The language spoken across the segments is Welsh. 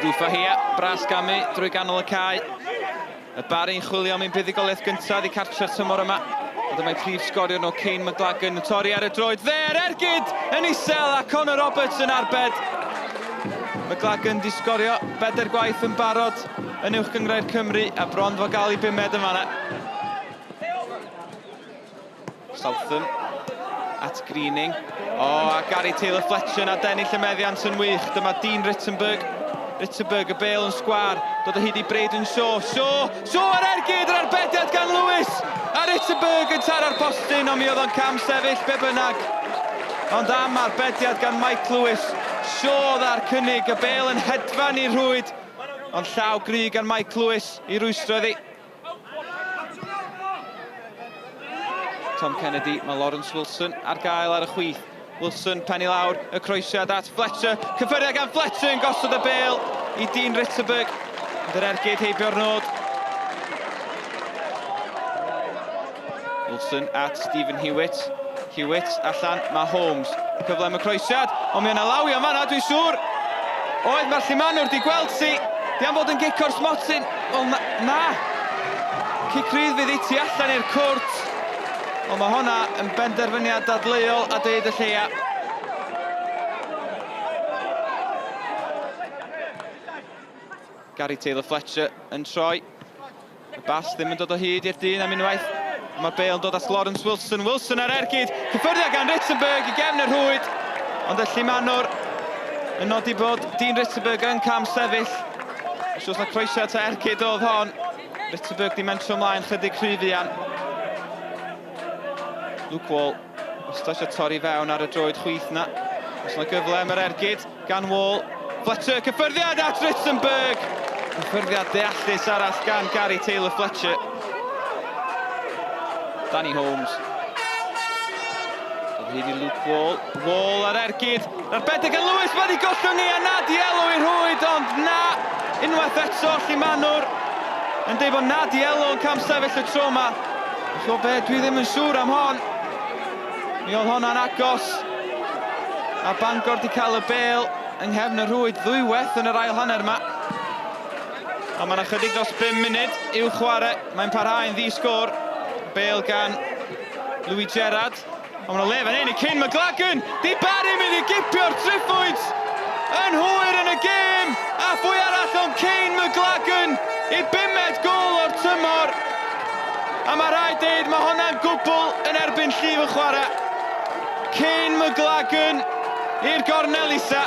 Drwffa hia, Bras Gamu drwy ganol y cae. Y Barri'n chwilio am ein buddigoliaeth gyntaf i cartre'r tymor yma. A dyma'i prif sgorio nhw, Kane McLagan yn torri ar y droed. Fe ar ergyd yn isel a Connor Roberts yn arbed. McLagan di sgorio 4 gwaith yn barod yn uwch gyngrair Cymru a bron fo gael I 5 yn fanna. Southam at Greening. A Gary Taylor-Fletcher a Denny Llymeddiant yn wych. Dyma Dean Rittenberg. Rittenberg y bêl yn sgwar. Dod o hyd I Braden Shaw. Shaw ar ergyd yr arbediad gan Lewis. A Rittenberg yn taro'r postyn, ond mi oedd o'n cam sefyll be bynnag. Ond am arbediad gan Mike Lewis. Shaw dda'r cynnig, y bêl yn hedfan i'r rhwyd. Ond llaw gry gan Mike Lewis I rwystro iddi. Tom Kennedy, mae Lawrence Wilson ar gael ar y chwith. Wilson, penny lawr, y croesiad at Fletcher. Cyffyriad gan Fletcher yn gosod y bêl I Dean Rittenberg. Ond yr ergyd heibio'r nod. Wilson at Stephen Hewitt. Hewitt allan, mae Holmes. Cyflem y croesiad, ond mi yna lawi am fanna, dwi'n siŵr. Oedd mae'r Llimanwr di gweld si. Di am fod yn gic o'r smotyn. Wel, na. Cic rydd fydd I tu allan i'r cwrt. Ond mae hwnna yn benderfyniad dadleuol a deud y lleia. Gary Taylor-Fletcher yn troi. Y bas ddim yn dod o hyd i'r dyn am unwaith. Mae'r bêl yn dod at Lawrence Wilson. Wilson ar ergyd. Cyffyrddiad gan Rittenberg I gefn y rhwyd. Ond y Llimanwr yn nodi bod Dean Rittenberg yn cam sefyll. Os oes na croesiad ta ergyd oedd hon. Rittenberg di mentro ymlaen chydig rhyfian. Luke Wall, ystod eisiau torri fewn ar y droed chwith na. Os yna gyfle am yr ergyd, gan Wall. Fletcher, cyffyrddiad at Rittenberg. Cyffyrddiad deallus arall gan Gary Taylor-Fletcher. Danny Holmes. Dod hyd I Luke Wall. Wall ar ergyd. Arbedig gan Lewis, wedi gollwng ni a Nadi Elo i'r rhwyd, ond na. Unwaith eto, Llimanwr. Yn deud bod Nadi Elo yn cam sefyll y tro yma. So be, dwi ddim yn siŵr am hon. Mi oedd hwnna'n agos. A Bangor di cael y bêl yng nghefn y rhwyd ddwywaith yn yr ail hanner yma. Ond mae yna chydig dros 5 munud i'w chwarae. Mae'n parhau'n ddi-sgôr. Bêl gan Louis Gerrard. Ond mae'n le fan hyn I Kane McLagan. Di Barri mynd I gipio'r triffwyd. Yn hwyr yn y gêm. A phwy arall o'n Kane McLagan I 5 gol o'r tymor. A mae rhaid deud mae hwnna'n gwbl yn erbyn llif y chwarae. Kane McLagan i'r gornel isa.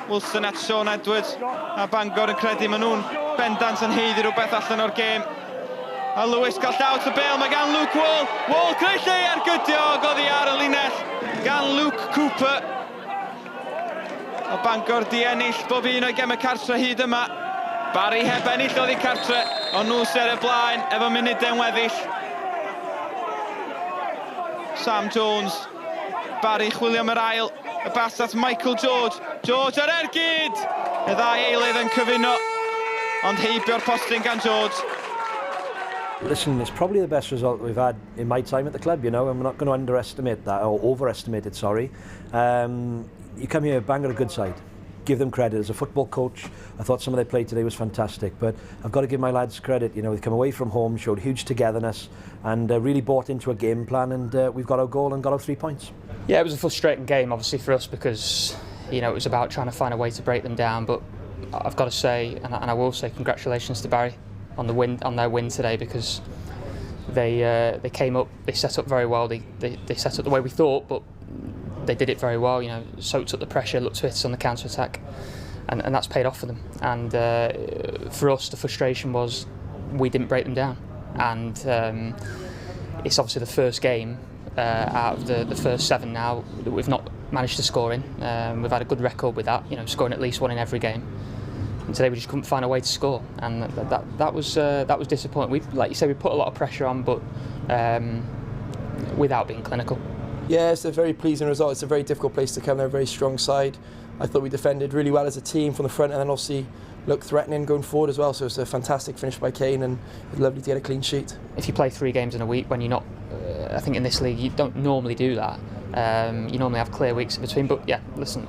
Wilson at Sean Edwards. A Bangor yn credu maen nhw'n bendant yn heiddi rhywbeth allan o'r gêm. A Lewis gael llawt y bêl, mae gan Luke Wall. Wall creu lle ar gydiog oddi ar y linell gan Luke Cooper. A Bangor di ennill bob un o'i gem y cartre hyd yma. Barri heb ennill oddi cartre, ond nhw ser y blaen efo munudau'n weddill. Sam Jones, Barri chwilio am yr ail, y bas at Michael George. George ar ergyd! Y ddau eilydd yn cyfuno, ond heibio'r postyn gan George. Listen, it's probably the best result we've had in my time at the club, you know, and we're not going to underestimate that, or overestimate it, sorry. You come here, Bangor a good side. Give them credit. As a football coach, I thought some of their play today was fantastic, but I've got to give my lads credit. You know, they've come away from home, showed huge togetherness, and really bought into a game plan, and we've got our goal and got our 3 points. Yeah, it was a frustrating game, obviously, for us, because, you know, it was about trying to find a way to break them down, but I've got to say, and I will say, congratulations to Barri on the win, on their win today, because they came up, they set up very well, they set up the way we thought, but they did it very well, you know, soaked up the pressure, looked to hit on the counter-attack, and that's paid off for them. And for us, the frustration was we didn't break them down. And it's obviously the first game out of the first 7 now that we've not managed to score in. We've had a good record with that, you know, scoring at least 1 in every game. And today we just couldn't find a way to score, and that was disappointing. We, like you said, we put a lot of pressure on, but without being clinical. Yeah, it's a very pleasing result. It's a very difficult place to come. They're a very strong side. I thought we defended really well as a team from the front, and then obviously looked threatening going forward as well. So it's a fantastic finish by Kane, and it's lovely to get a clean sheet. If you play 3 games in a week when you're not, I think in this league you don't normally do that. You normally have clear weeks in between, but yeah, listen,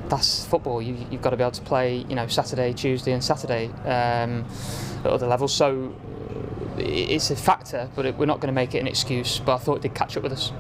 that's football. You've got to be able to play, Saturday, Tuesday, and Saturday at other levels. So it's a factor, but we're not going to make it an excuse. But I thought it did catch up with us.